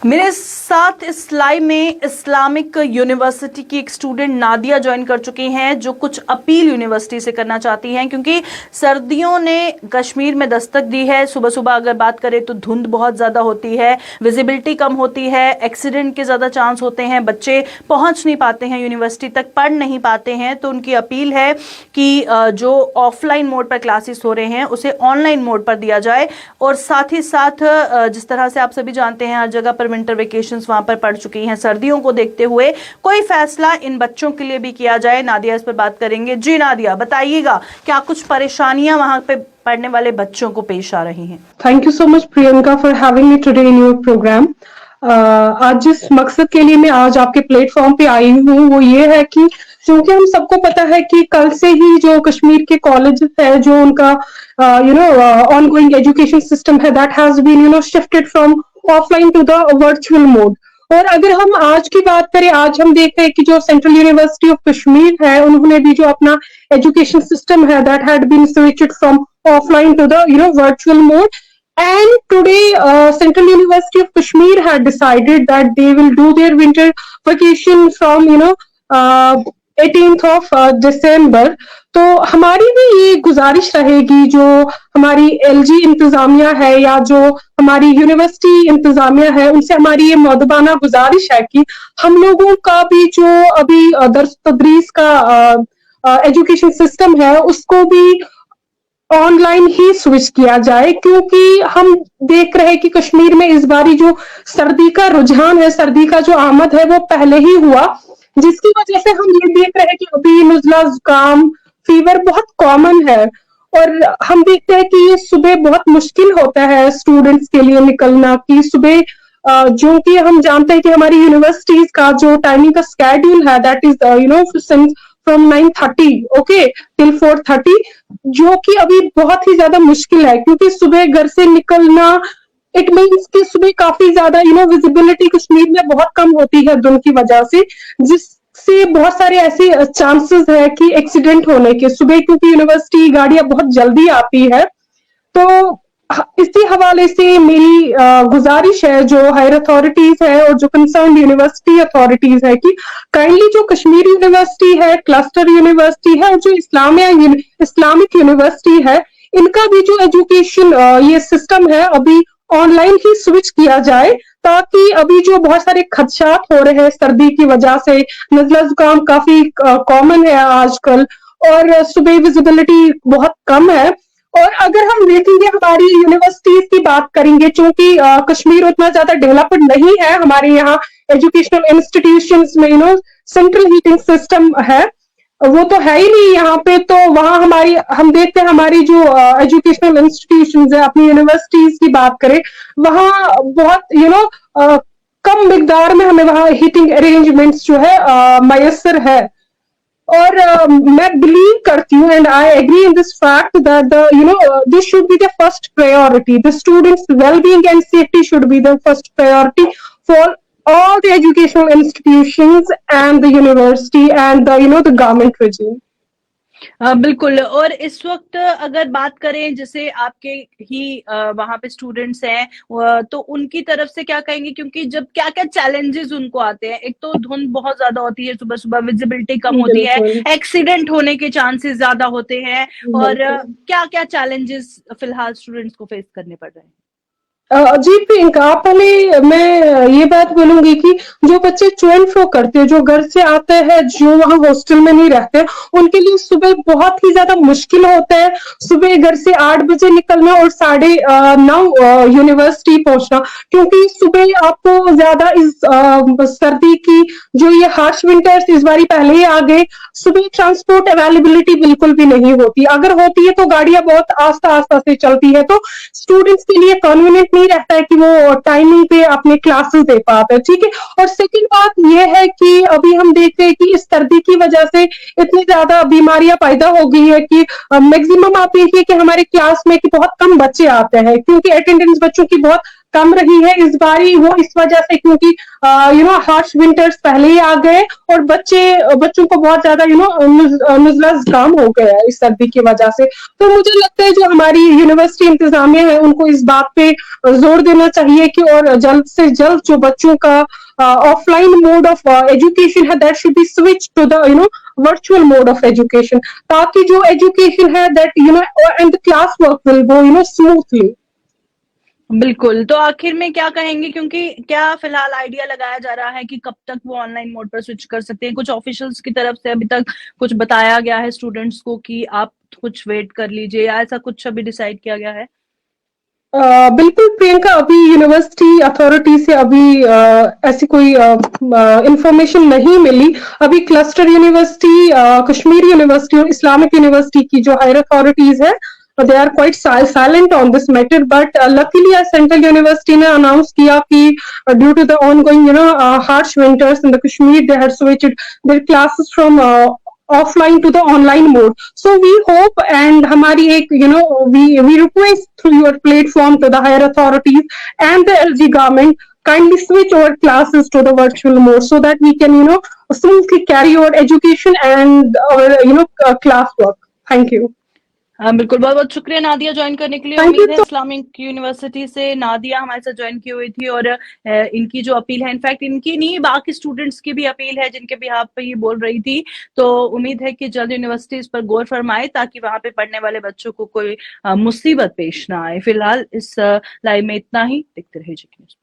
मेरे साथ इस लाइव में इस्लामिक यूनिवर्सिटी की एक स्टूडेंट नादिया ज्वाइन कर चुकी हैं, जो कुछ अपील यूनिवर्सिटी से करना चाहती हैं, क्योंकि सर्दियों ने कश्मीर में दस्तक दी है। सुबह सुबह अगर बात करें तो धुंध बहुत ज़्यादा होती है, विजिबिलिटी कम होती है, एक्सीडेंट के ज़्यादा चांस होते हैं, बच्चे पहुँच नहीं पाते हैं, यूनिवर्सिटी तक पढ़ नहीं पाते हैं। तो उनकी अपील है कि जो ऑफलाइन मोड पर क्लासेस हो रहे हैं उसे ऑनलाइन मोड पर दिया जाए। और साथ ही साथ जिस तरह से आप सभी जानते हैं, हर जगह पर विंटर वेकेशंस वहां पर पड़ चुकी हैं, सर्दियों को देखते हुए कोई फैसला इन बच्चों के लिए भी किया जाए। नादिया इस पर बात करेंगे। जी नादिया, बताइएगा क्या कुछ परेशानियां वहां पे पढ़ने वाले बच्चों को पेश आ रही हैं? Thank you so much Priyanka for having me today in your programme. आज जिस मकसद के लिए मैं आज आपके प्लेटफॉर्म पे आई हूँ वो ये है कि क्योंकि हम सबको पता है कि कल से ही जो कश्मीर के कॉलेजेस है, जो उनका ऑनगोइंग एजुकेशन सिस्टम है, that has been shifted from offline to the virtual mode. और अगर हम आज की बात करें, आज हम देखते हैं कि जो सेंट्रल यूनिवर्सिटी ऑफ कश्मीर है, उन्होंने भी जो अपना एजुकेशन सिस्टम है that had been switched from offline to the virtual mode. And today Central University of Kashmir had decided that they will do their winter vacation from 18th of December. तो हमारी भी ये गुजारिश रहेगी, जो हमारी LG इंतजामिया है या जो हमारी यूनिवर्सिटी इंतजामिया है, उनसे हमारी ये मौदबाना गुजारिश है कि हम लोगों का भी जो अभी दर्स तदरीस का एजुकेशन सिस्टम है उसको भी ऑनलाइन ही स्विच किया जाए। क्योंकि हम देख रहे हैं कि कश्मीर में इस बारी जो सर्दी का रुझान है, सर्दी का जो आमद है, वो पहले ही हुआ, जिसकी वजह से हम ये देख रहे हैं कि अभी नज़ला, जुकाम, फीवर बहुत कॉमन है। और हम देखते हैं कि ये सुबह बहुत मुश्किल होता है स्टूडेंट्स के लिए निकलना, कि सुबह जो कि हम जानते हैं कि हमारी यूनिवर्सिटीज का जो टाइमिंग का स्केड्यूल है that is from 9:30 okay till 4:30, जो कि अभी बहुत ही ज्यादा मुश्किल है। क्योंकि सुबह घर से निकलना इट मीन्स कि सुबह काफी ज्यादा विजिबिलिटी कश्मीर में बहुत कम होती है धुंध की वजह से, जिससे बहुत सारे ऐसे चांसेस है कि एक्सीडेंट होने के सुबह, क्योंकि यूनिवर्सिटी गाड़ियां बहुत जल्दी आती है। तो इसी हवाले से मेरी गुजारिश है जो हायर अथॉरिटीज है और जो कंसर्न यूनिवर्सिटी अथॉरिटीज है कि काइंडली जो कश्मीर यूनिवर्सिटी है, क्लस्टर यूनिवर्सिटी है और जो इस्लामिक यूनिवर्सिटी है, इनका भी जो एजुकेशन ये सिस्टम है अभी ऑनलाइन ही स्विच किया जाए, ताकि अभी जो बहुत सारे खदशात हो रहे हैं सर्दी की वजह से, नज़ला जुकाम काफी कॉमन है आजकल और सुबह विजिबिलिटी बहुत कम है। और अगर हम देखेंगे हमारी यूनिवर्सिटीज की बात करेंगे, चूंकि कश्मीर उतना ज्यादा डेवलप्ड नहीं है, हमारे यहाँ एजुकेशनल इंस्टीट्यूशंस में सेंट्रल हीटिंग सिस्टम है, वो तो है ही नहीं यहाँ पे। तो वहाँ हम देखते हैं हमारी जो एजुकेशनल इंस्टीट्यूशंस है, अपनी यूनिवर्सिटीज की बात करें, वहाँ बहुत कम मिकदार में हमें वहाँ हीटिंग अरेंजमेंट्स जो है मयसर है। और मैं बिलीव करती हूँ and I agree in this fact that this should be the first priority, the students wellbeing and safety should be the first priority for all the educational institutions and the university and the government regime. बिल्कुल। और इस वक्त अगर बात करें, जैसे आपके ही वहां पे स्टूडेंट्स हैं, तो उनकी तरफ से क्या कहेंगे? क्योंकि जब क्या क्या चैलेंजेस उनको आते हैं, एक तो धुंध बहुत ज्यादा होती है, सुबह सुबह विजिबिलिटी कम होती है, एक्सीडेंट होने के चांसेस ज्यादा होते हैं, और क्या क्या चैलेंजेस फिलहाल स्टूडेंट्स को फेस करने पड़ रहे हैं? जी प्रियंका, पहले मैं ये बात बोलूंगी कि जो बच्चे टू एंड फ्रो करते हैं, जो घर से आते हैं, जो वहाँ हॉस्टल में नहीं रहते, उनके लिए सुबह बहुत ही ज्यादा मुश्किल होता है। सुबह घर से 8 बजे निकलना और 9:30 यूनिवर्सिटी पहुंचना, क्योंकि सुबह आपको ज्यादा इस सर्दी की जो ये हार्श विंटर्स इस बारी पहले ही आ गए, सुबह ट्रांसपोर्ट अवेलेबिलिटी बिल्कुल भी नहीं होती, अगर होती है तो गाड़ियां बहुत आस्ता आस्ता से चलती है, तो स्टूडेंट्स के लिए कन्वीनियंट नहीं रहता है कि वो टाइमिंग पे अपने क्लासेस दे पाते हैं। ठीक है। और सेकंड बात ये है कि अभी हम देखते हैं कि इस सर्दी की वजह से इतनी ज्यादा बीमारियां पैदा हो गई है कि मैक्सिमम आप देखिए कि हमारे क्लास में कि बहुत कम बच्चे आते हैं, क्योंकि अटेंडेंस बच्चों की बहुत कम रही है इस बारी, वो इस वजह से क्योंकि हार्श विंटर्स पहले ही आ गए और बच्चों को बहुत ज्यादा नज़ला जुकाम हो गया है इस सर्दी की वजह से। तो मुझे लगता है जो हमारी यूनिवर्सिटी इंतजामिया है उनको इस बात पे जोर देना चाहिए कि और जल्द से जल्द जो बच्चों का ऑफलाइन मोड ऑफ एजुकेशन है that should be switch to the virtual mode of education, ताकि जो education है that and the class work will go smoothly। बिल्कुल, तो आखिर में क्या कहेंगे, क्योंकि क्या फिलहाल आइडिया लगाया जा रहा है कि कब तक वो ऑनलाइन मोड पर स्विच कर सकते हैं? कुछ ऑफिशियल्स की तरफ से अभी तक कुछ बताया गया है स्टूडेंट्स को कि आप कुछ वेट कर लीजिए, या ऐसा कुछ अभी डिसाइड किया गया है? बिल्कुल प्रियंका, अभी यूनिवर्सिटी अथॉरिटी से अभी ऐसी कोई इंफॉर्मेशन नहीं मिली। अभी क्लस्टर यूनिवर्सिटी, कश्मीर यूनिवर्सिटी और इस्लामिक यूनिवर्सिटी की जो हायर अथॉरिटीज है they are quite silent on this matter, but luckily central university ने अनाउंस किया कि due to the ongoing harsh winters in the Kashmir, they had switched their classes from offline to the online mode. So we hope and हमारी एक we request through your platform to the higher authorities and the LG government, kindly switch our classes to the virtual mode so that we can smoothly carry our education and our class work. Thank you. हाँ बिल्कुल, बहुत बहुत शुक्रिया Nadia join करने के लिए। Thank you उम्मीद है इस्लामिक यूनिवर्सिटी से नादिया हमारे साथ ज्वाइन की हुई थी, और इनकी जो अपील है, इनफैक्ट इनकी नहीं बाकी स्टूडेंट्स की भी अपील है जिनके बिहाफ पे ये बोल रही थी। तो उम्मीद है कि जल्द यूनिवर्सिटी इस पर गौर फरमाए ताकि वहां पे पढ़ने वाले बच्चों को कोई मुसीबत पेश ना आए। फिलहाल इस लाइव में इतना ही। देखते रहिए जी न्यूज़।